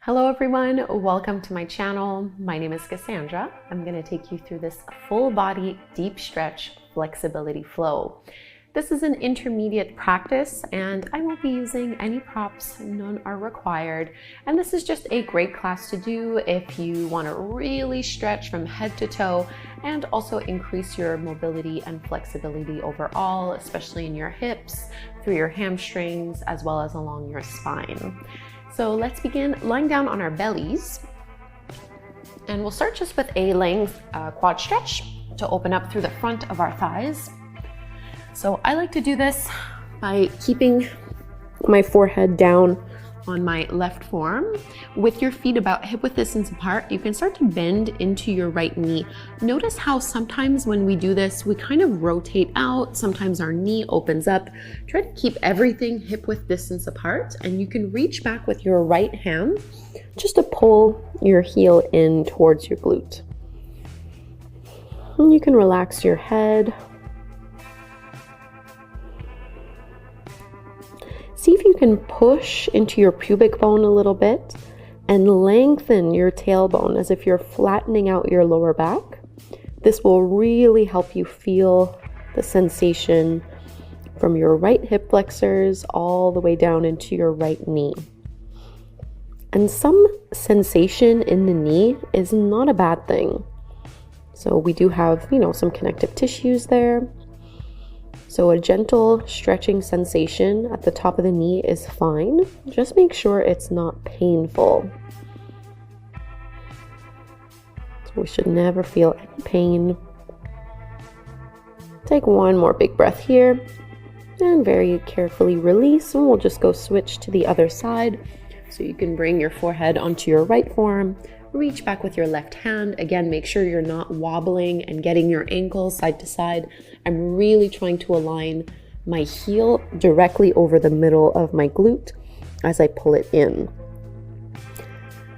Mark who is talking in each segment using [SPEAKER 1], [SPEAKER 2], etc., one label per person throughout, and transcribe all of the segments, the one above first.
[SPEAKER 1] Hello everyone, welcome to my channel. My name is Kassandra. I'm going to take you through this full body deep stretch flexibility flow. This is an intermediate practice and I won't be using any props, none are required. And this is just a great class to do if you want to really stretch from head to toe and also increase your mobility and flexibility overall, especially in your hips, through your hamstrings, as well as along your spine. So let's begin lying down on our bellies, and we'll start just with a laying quad stretch to open up through the front of our thighs. So I like to do this by keeping my forehead down on my left forearm. With your feet about hip-width distance apart, you can start to bend into your right knee. Notice how sometimes when we do this, we kind of rotate out. Sometimes our knee opens up. Try to keep everything hip-width distance apart, and you can reach back with your right hand just to pull your heel in towards your glute. And you can relax your head. See if you can push into your pubic bone a little bit and lengthen your tailbone as if you're flattening out your lower back. This will really help you feel the sensation from your right hip flexors all the way down into your right knee. And some sensation in the knee is not a bad thing. So we do have, some connective tissues there. So a gentle stretching sensation at the top of the knee is fine. Just make sure it's not painful. So we should never feel any pain. Take one more big breath here and very carefully release, and we'll just go switch to the other side. So you can bring your forehead onto your right forearm, reach back with your left hand. Again, make sure you're not wobbling and getting your ankles side to side. I'm really trying to align my heel directly over the middle of my glute as I pull it in.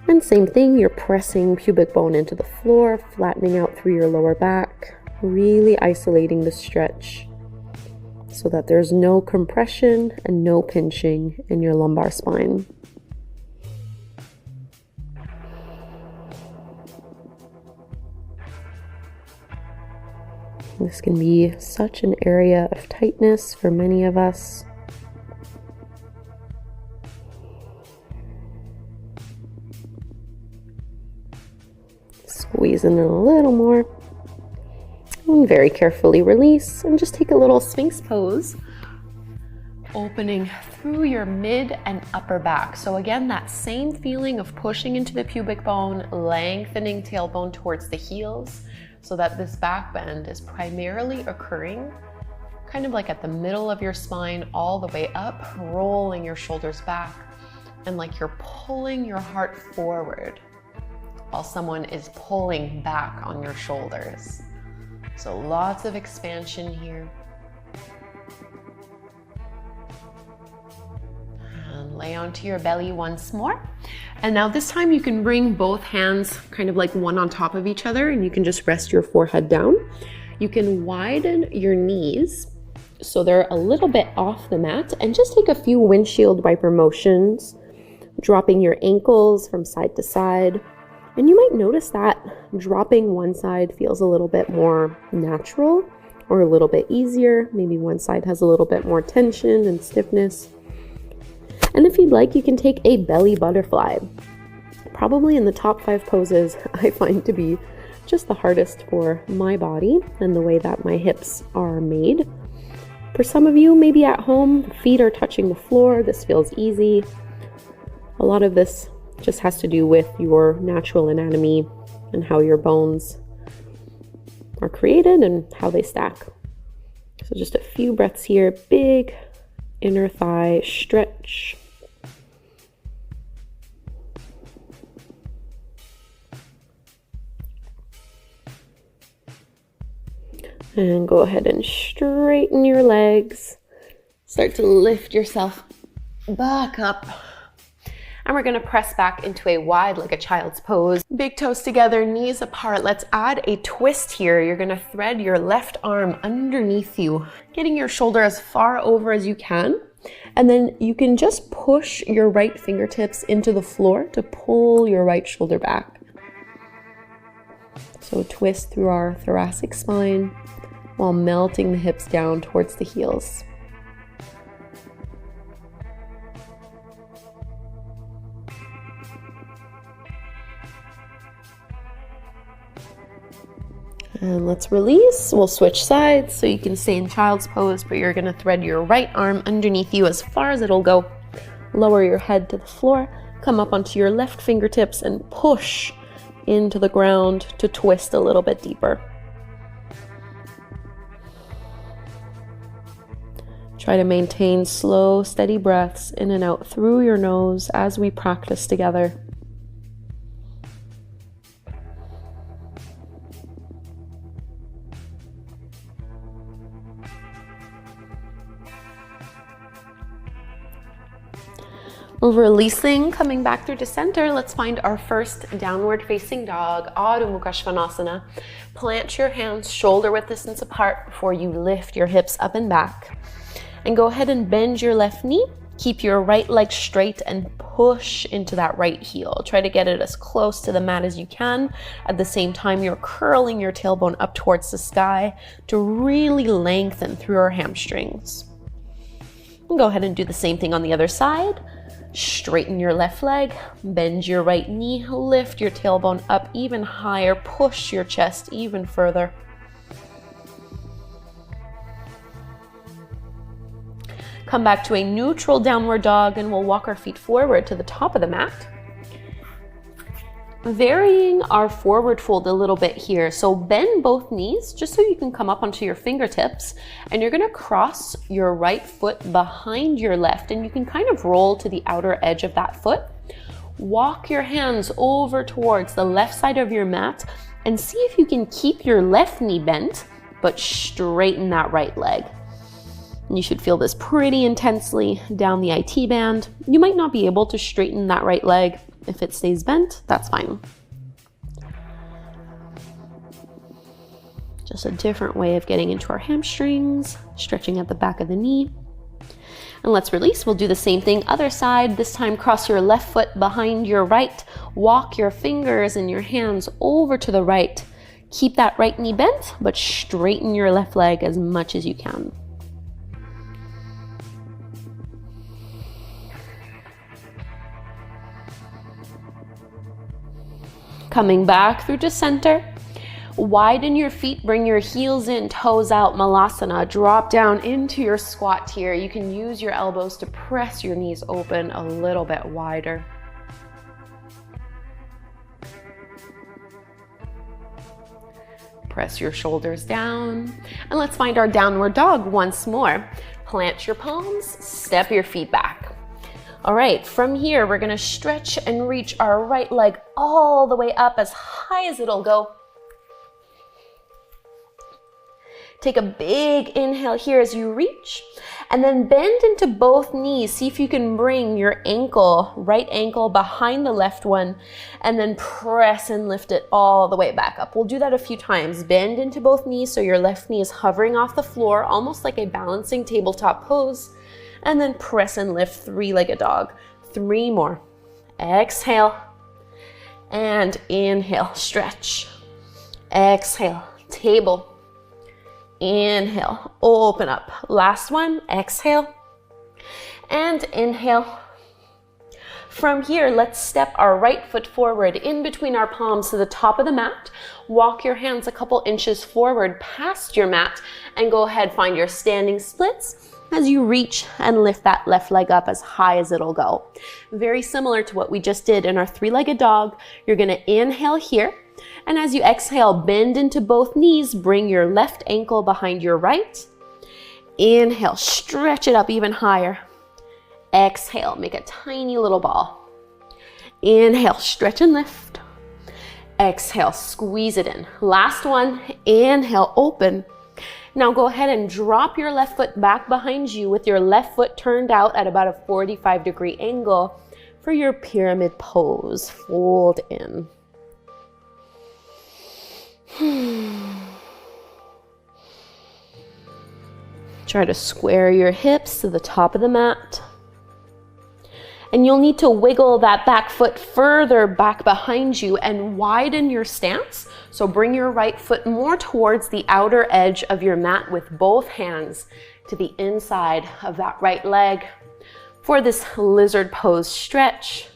[SPEAKER 1] And same thing, you're pressing pubic bone into the floor, flattening out through your lower back, really isolating the stretch so that there's no compression and no pinching in your lumbar spine. This can be such an area of tightness for many of us. Squeeze in a little more. And very carefully release, and just take a little Sphinx pose, opening through your mid and upper back. So again, that same feeling of pushing into the pubic bone, lengthening tailbone towards the heels, so that this back bend is primarily occurring kind of like at the middle of your spine all the way up, rolling your shoulders back, and like you're pulling your heart forward while someone is pulling back on your shoulders. So lots of expansion here. And lay onto your belly once more. And now this time you can bring both hands kind of like one on top of each other, and you can just rest your forehead down. You can widen your knees so they're a little bit off the mat, and just take a few windshield wiper motions, dropping your ankles from side to side. And you might notice that dropping one side feels a little bit more natural or a little bit easier. Maybe one side has a little bit more tension and stiffness. And if you'd like, you can take a belly butterfly. Probably in the top 5 poses I find to be just the hardest for my body and the way that my hips are made. For some of you, maybe at home, feet are touching the floor. This feels easy. A lot of this just has to do with your natural anatomy and how your bones are created and how they stack. So just a few breaths here. Big inner thigh stretch. And go ahead and straighten your legs. Start to lift yourself back up. And we're gonna press back into a wide like a child's pose. Big toes together, knees apart. Let's add a twist here. You're gonna thread your left arm underneath you, getting your shoulder as far over as you can. And then you can just push your right fingertips into the floor to pull your right shoulder back. So twist through our thoracic spine while melting the hips down towards the heels. And let's release. We'll switch sides so you can stay in child's pose, but you're gonna thread your right arm underneath you as far as it'll go. Lower your head to the floor, come up onto your left fingertips and push into the ground to twist a little bit deeper. Try to maintain slow, steady breaths in and out through your nose as we practice together. Releasing, coming back through to center, let's find our first downward facing dog, Adho Mukha Svanasana. Plant your hands shoulder width distance apart before you lift your hips up and back. And go ahead and bend your left knee. Keep your right leg straight and push into that right heel. Try to get it as close to the mat as you can. At the same time, you're curling your tailbone up towards the sky to really lengthen through our hamstrings. And go ahead and do the same thing on the other side. Straighten your left leg, bend your right knee, lift your tailbone up even higher, push your chest even further. Come back to a neutral downward dog and we'll walk our feet forward to the top of the mat. Varying our forward fold a little bit here. So bend both knees just so you can come up onto your fingertips, and you're gonna cross your right foot behind your left, and you can kind of roll to the outer edge of that foot. Walk your hands over towards the left side of your mat and see if you can keep your left knee bent, but straighten that right leg. And you should feel this pretty intensely down the IT band. You might not be able to straighten that right leg. If it stays bent, that's fine. Just a different way of getting into our hamstrings, stretching at the back of the knee. And let's release. We'll do the same thing, other side. This time, cross your left foot behind your right. Walk your fingers and your hands over to the right. Keep that right knee bent, but straighten your left leg as much as you can. Coming back through to center. Widen your feet, bring your heels in, toes out, Malasana. Drop down into your squat here. You can use your elbows to press your knees open a little bit wider. Press your shoulders down. And let's find our downward dog once more. Plant your palms, step your feet back. All right, from here, we're gonna stretch and reach our right leg all the way up as high as it'll go. Take a big inhale here as you reach, and then bend into both knees. See if you can bring your ankle, right ankle behind the left one, and then press and lift it all the way back up. We'll do that a few times. Bend into both knees so your left knee is hovering off the floor, almost like a balancing tabletop pose. And then press and lift, three-legged dog. 3 more. Exhale. And inhale, stretch. Exhale, table. Inhale, open up. Last one, exhale. And inhale. From here, let's step our right foot forward in between our palms to the top of the mat. Walk your hands a couple inches forward past your mat and go ahead, find your standing splits as you reach and lift that left leg up as high as it'll go. Very similar to what we just did in our three-legged dog. You're gonna inhale here, and as you exhale, bend into both knees, bring your left ankle behind your right. Inhale, stretch it up even higher. Exhale, make a tiny little ball. Inhale, stretch and lift. Exhale, squeeze it in. Last one, inhale, open. Now go ahead and drop your left foot back behind you with your left foot turned out at about a 45-degree angle for your pyramid pose. Fold in. Try to square your hips to the top of the mat. And you'll need to wiggle that back foot further back behind you and widen your stance. So bring your right foot more towards the outer edge of your mat with both hands to the inside of that right leg for this lizard pose stretch.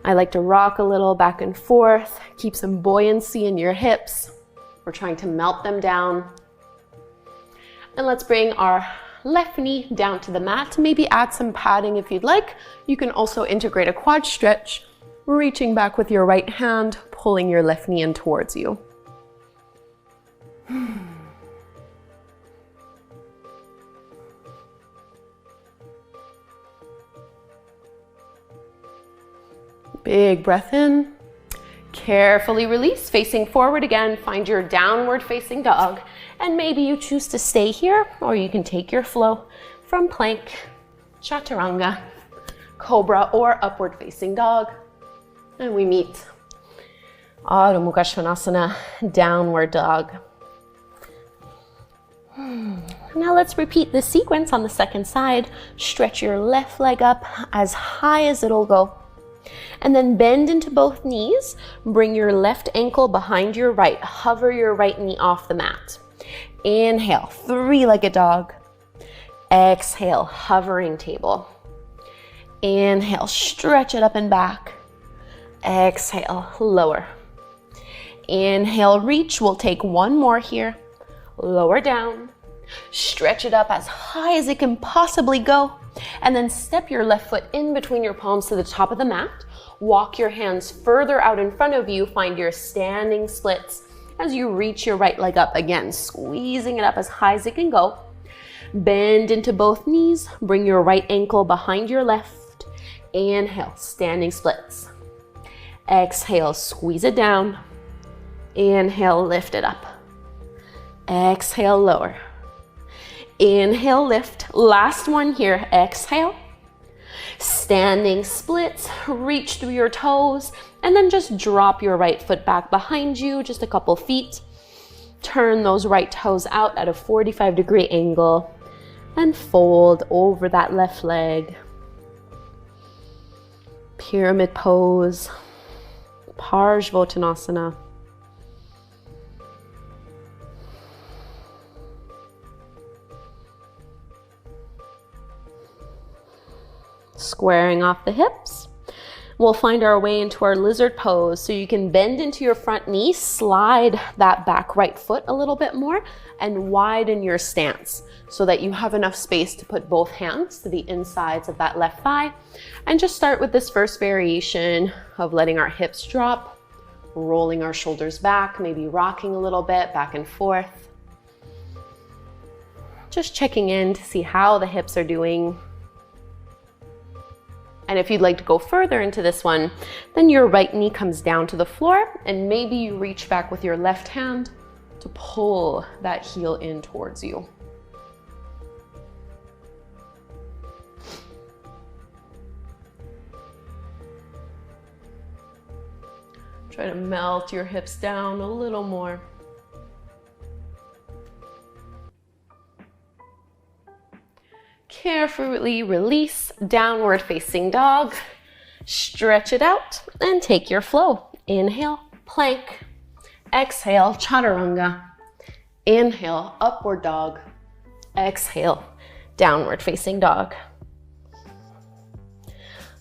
[SPEAKER 1] I like to rock a little back and forth, keep some buoyancy in your hips. We're trying to melt them down. And let's bring our left knee down to the mat. Maybe add some padding if you'd like. You can also integrate a quad stretch, reaching back with your right hand, pulling your left knee in towards you. Big breath in. Carefully release, facing forward again. Find your downward facing dog. And maybe you choose to stay here, or you can take your flow from plank, chaturanga, cobra, or upward facing dog. And we meet Adho Mukha Svanasana, downward dog. Now let's repeat this sequence on the second side. Stretch your left leg up as high as it'll go. And then bend into both knees. Bring your left ankle behind your right. Hover your right knee off the mat. Inhale, three-legged dog. Exhale, hovering table. Inhale, stretch it up and back. Exhale, lower. Inhale, reach. We'll take one more here. Lower down. Stretch it up as high as it can possibly go. And then step your left foot in between your palms to the top of the mat. Walk your hands further out in front of you. Find your standing splits as you reach your right leg up again, squeezing it up as high as it can go. Bend into both knees. Bring your right ankle behind your left. Inhale, standing splits. Exhale, squeeze it down. Inhale, lift it up. Exhale, lower. Inhale, lift. Last one here. Exhale. Standing splits. Reach through your toes. And then just drop your right foot back behind you, just a couple feet. Turn those right toes out at a 45-degree angle. And fold over that left leg. Pyramid pose. Parsvottanasana. Squaring off the hips. We'll find our way into our lizard pose. So you can bend into your front knee, slide that back right foot a little bit more, and widen your stance so that you have enough space to put both hands to the insides of that left thigh. And just start with this first variation of letting our hips drop, rolling our shoulders back, maybe rocking a little bit back and forth. Just checking in to see how the hips are doing. And if you'd like to go further into this one, then your right knee comes down to the floor and maybe you reach back with your left hand to pull that heel in towards you. Try to melt your hips down a little more. Carefully release, downward facing dog. Stretch it out and take your flow. Inhale, plank. Exhale, chaturanga. Inhale, upward dog. Exhale, downward facing dog.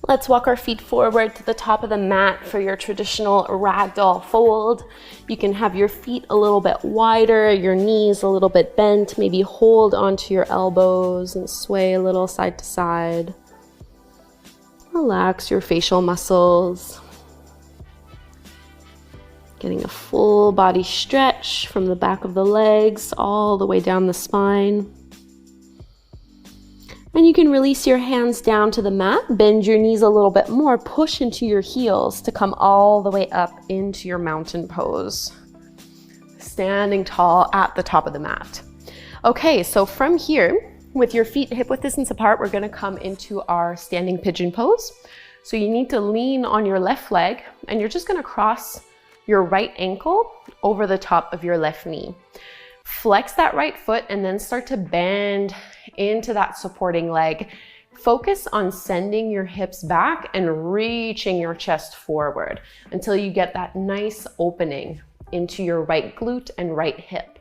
[SPEAKER 1] Let's walk our feet forward to the top of the mat for your traditional ragdoll fold. You can have your feet a little bit wider, your knees a little bit bent, maybe hold onto your elbows and sway a little side to side. Relax your facial muscles. Getting a full body stretch from the back of the legs all the way down the spine. And you can release your hands down to the mat, bend your knees a little bit more, push into your heels to come all the way up into your mountain pose. Standing tall at the top of the mat. Okay, so from here, with your feet hip width distance apart, we're gonna come into our standing pigeon pose. So you need to lean on your left leg and you're just gonna cross your right ankle over the top of your left knee. Flex that right foot and then start to bend into that supporting leg. Focus on sending your hips back and reaching your chest forward until you get that nice opening into your right glute and right hip.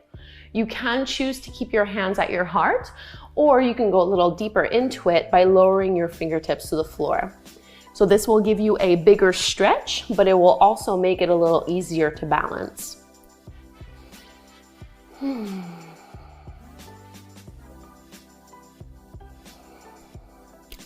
[SPEAKER 1] You can choose to keep your hands at your heart, or you can go a little deeper into it by lowering your fingertips to the floor. So this will give you a bigger stretch, but it will also make it a little easier to balance.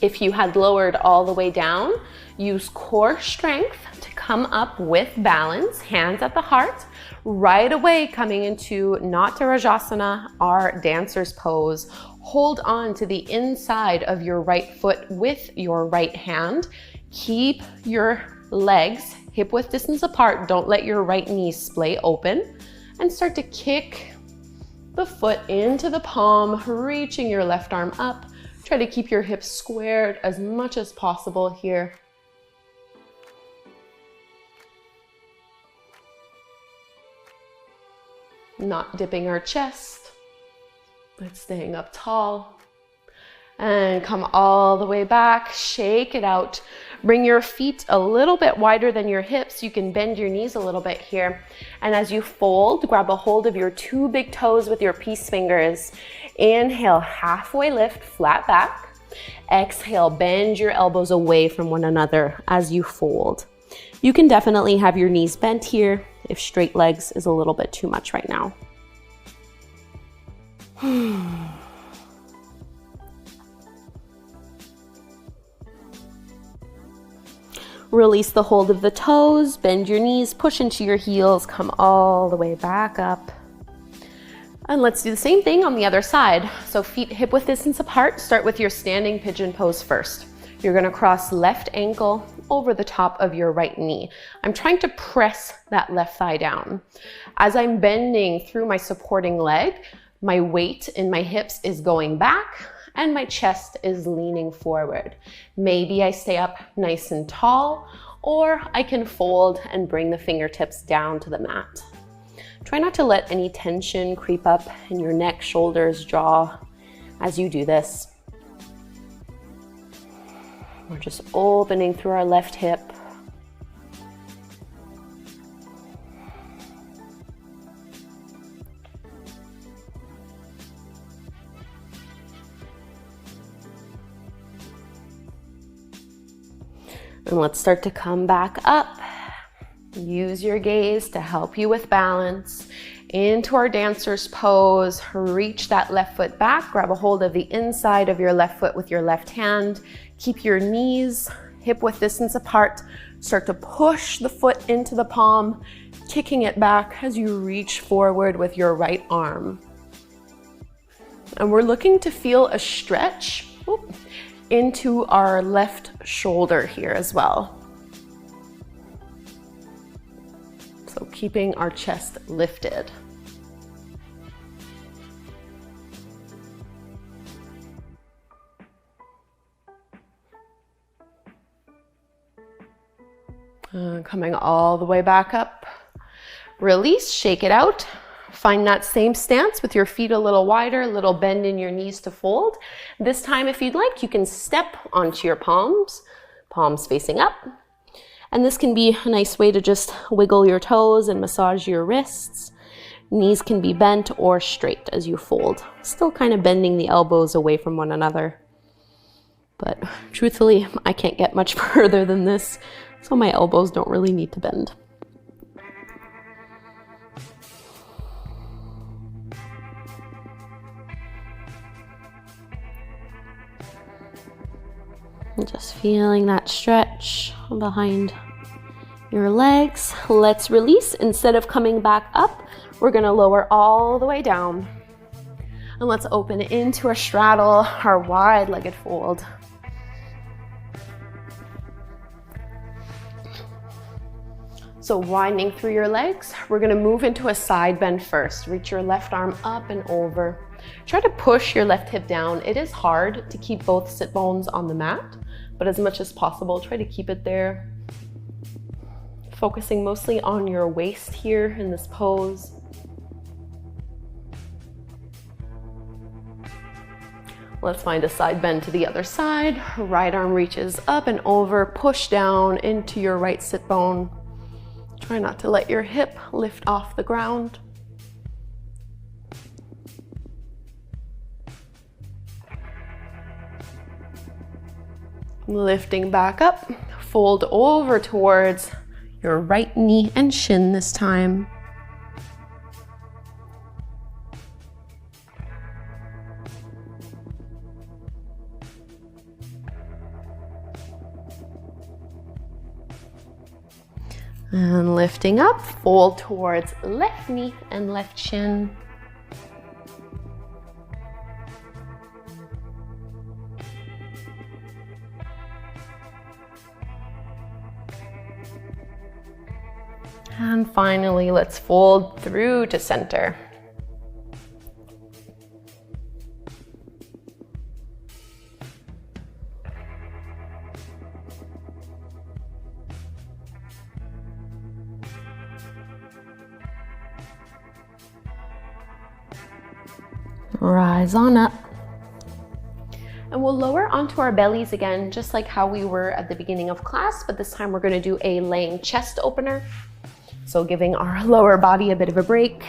[SPEAKER 1] If you had lowered all the way down, use core strength to come up with balance, hands at the heart, right away coming into Natarajasana, our dancer's pose. Hold on to the inside of your right foot with your right hand. Keep your legs hip width distance apart. Don't let your right knee splay open, and start to kick the foot into the palm, reaching your left arm up. Try to keep your hips squared as much as possible here. Not dipping our chest, but staying up tall. And come all the way back, shake it out. Bring your feet a little bit wider than your hips. You can bend your knees a little bit here. And as you fold, grab a hold of your two big toes with your peace fingers. Inhale, halfway lift, flat back. Exhale, bend your elbows away from one another as you fold. You can definitely have your knees bent here if straight legs is a little bit too much right now. Release the hold of the toes, bend your knees, push into your heels, come all the way back up. And let's do the same thing on the other side. So feet hip width distance apart. Start with your standing pigeon pose first. You're gonna cross left ankle over the top of your right knee. I'm trying to press that left thigh down. As I'm bending through my supporting leg, my weight in my hips is going back and my chest is leaning forward. Maybe I stay up nice and tall, or I can fold and bring the fingertips down to the mat. Try not to let any tension creep up in your neck, shoulders, jaw as you do this. We're just opening through our left hip. And let's start to come back up. Use your gaze to help you with balance. Into our dancer's pose, reach that left foot back, grab a hold of the inside of your left foot with your left hand. Keep your knees hip width distance apart. Start to push the foot into the palm, kicking it back as you reach forward with your right arm. And we're looking to feel a stretch into our left shoulder here as well. So keeping our chest lifted. Coming all the way back up. Release, shake it out. Find that same stance with your feet a little wider, a little bend in your knees to fold. This time, if you'd like, you can step onto your palms, palms facing up. And this can be a nice way to just wiggle your toes and massage your wrists. Knees can be bent or straight as you fold. Still kind of bending the elbows away from one another. But truthfully, I can't get much further than this, so my elbows don't really need to bend. Just feeling that stretch behind your legs. Let's release. Instead of coming back up, we're gonna lower all the way down. And let's open into a straddle, our wide-legged fold. So widening through your legs, we're gonna move into a side bend first. Reach your left arm up and over. Try to push your left hip down. It is hard to keep both sit bones on the mat, but as much as possible, try to keep it there. Focusing mostly on your waist here in this pose. Let's find a side bend to the other side. Right arm reaches up and over, push down into your right sit bone. Try not to let your hip lift off the ground. Lifting back up, fold over towards your right knee and shin this time. And lifting up, fold towards left knee and left shin. And finally, let's fold through to center. Rise on up. And we'll lower onto our bellies again, just like how we were at the beginning of class, but this time we're going to do a laying chest opener. So giving our lower body a bit of a break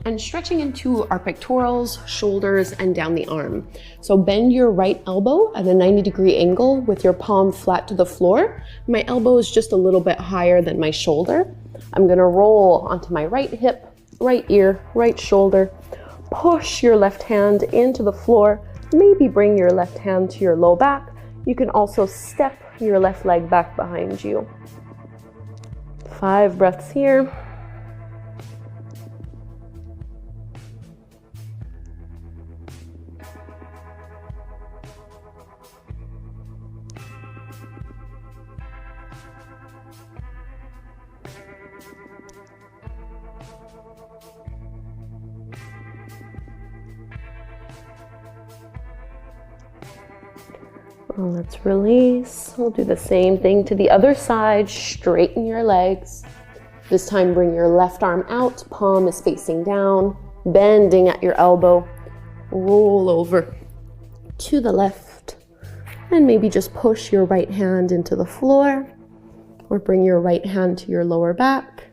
[SPEAKER 1] and stretching into our pectorals, shoulders, and down the arm. So bend your right elbow at a 90-degree angle with your palm flat to the floor. My elbow is just a little bit higher than my shoulder. I'm going to roll onto my right hip, right ear, right shoulder. Push your left hand into the floor. Maybe bring your left hand to your low back. You can also step your left leg back behind you. 5 breaths here. Let's release. We'll do the same thing to the other side. Straighten your legs. This time bring your left arm out. Palm is facing down. Bending at your elbow. Roll over to the left. And maybe just push your right hand into the floor. Or bring your right hand to your lower back.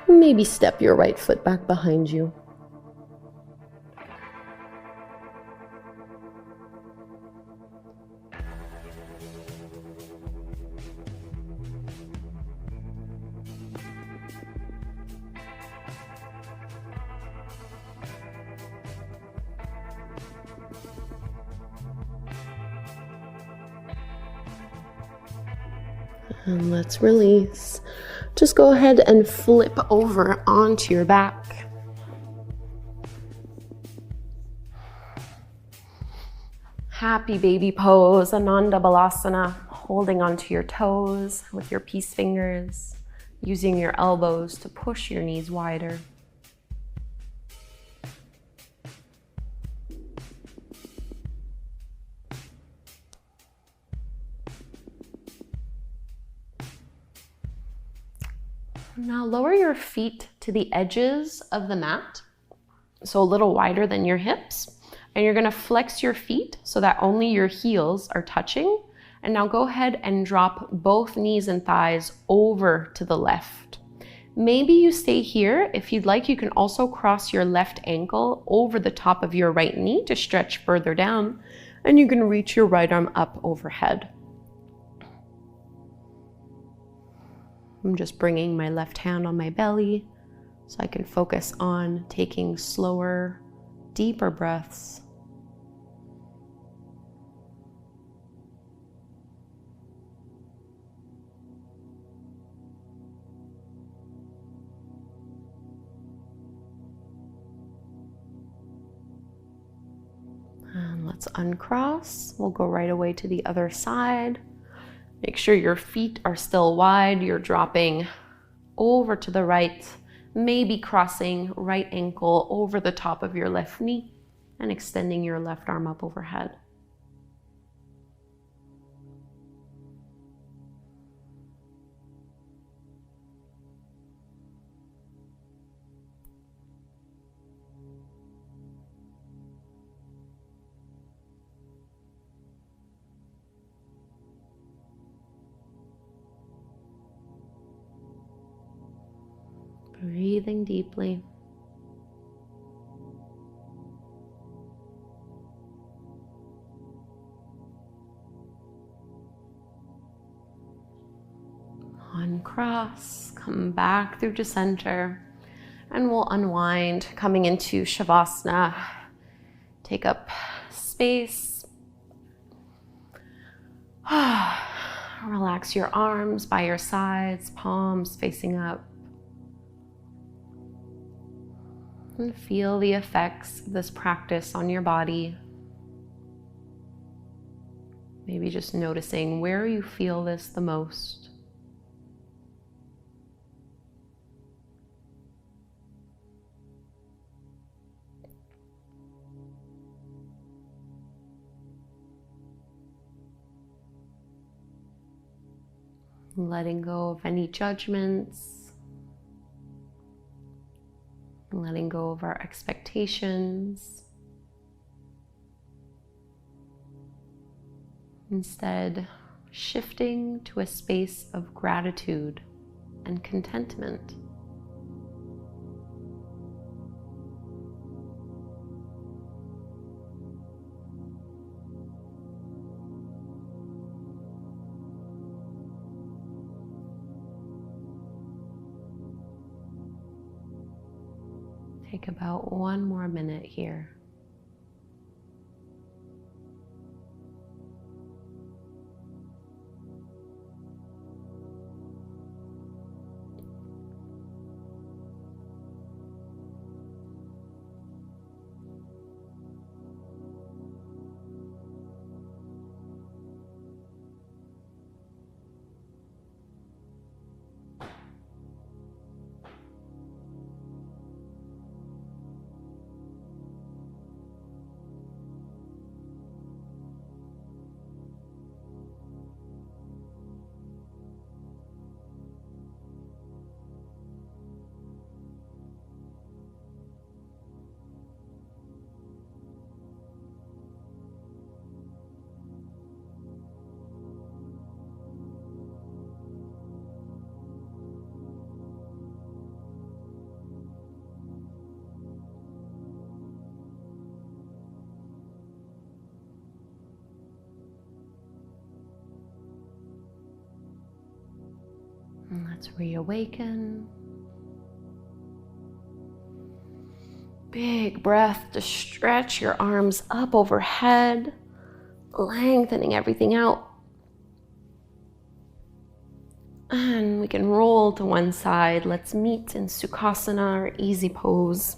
[SPEAKER 1] Maybe step your right foot back behind you. And let's release. Just go ahead and flip over onto your back. Happy baby pose, Ananda Balasana, holding onto your toes with your peace fingers, using your elbows to push your knees wider. Now lower your feet to the edges of the mat, so a little wider than your hips. And you're gonna flex your feet so that only your heels are touching. And now go ahead and drop both knees and thighs over to the left. Maybe you stay here. If you'd like, you can also cross your left ankle over the top of your right knee to stretch further down. And you can reach your right arm up overhead. I'm just bringing my left hand on my belly so I can focus on taking slower, deeper breaths. And let's uncross. We'll go right away to the other side. Make sure your feet are still wide. You're dropping over to the right, maybe crossing right ankle over the top of your left knee and extending your left arm up overhead. Breathing deeply. Uncross, come back through to center, and we'll unwind, coming into Shavasana. Take up space. Relax your arms by your sides, palms facing up. And feel the effects of this practice on your body. Maybe just noticing where you feel this the most. Letting go of any judgments, letting go of our expectations. Instead, shifting to a space of gratitude and contentment. Take about 1 more minute here. And let's reawaken. Big breath to stretch your arms up overhead, lengthening everything out. And we can roll to one side. Let's meet in Sukhasana, or easy pose.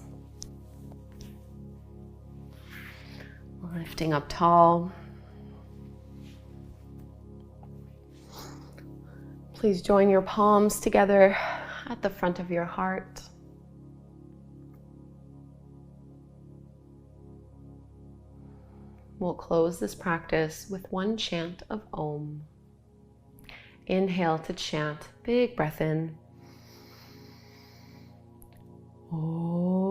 [SPEAKER 1] Lifting up tall. Please join your palms together at the front of your heart. We'll close this practice with one chant of Om. Inhale to chant, big breath in. Om.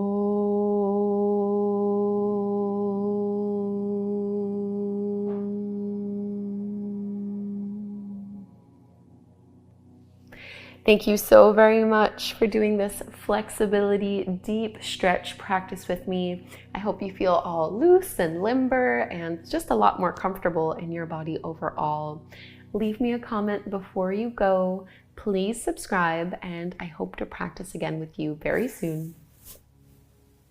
[SPEAKER 1] Thank you so very much for doing this flexibility deep stretch practice with me. I hope you feel all loose and limber and just a lot more comfortable in your body overall. Leave me a comment before you go. Please subscribe, and I hope to practice again with you very soon.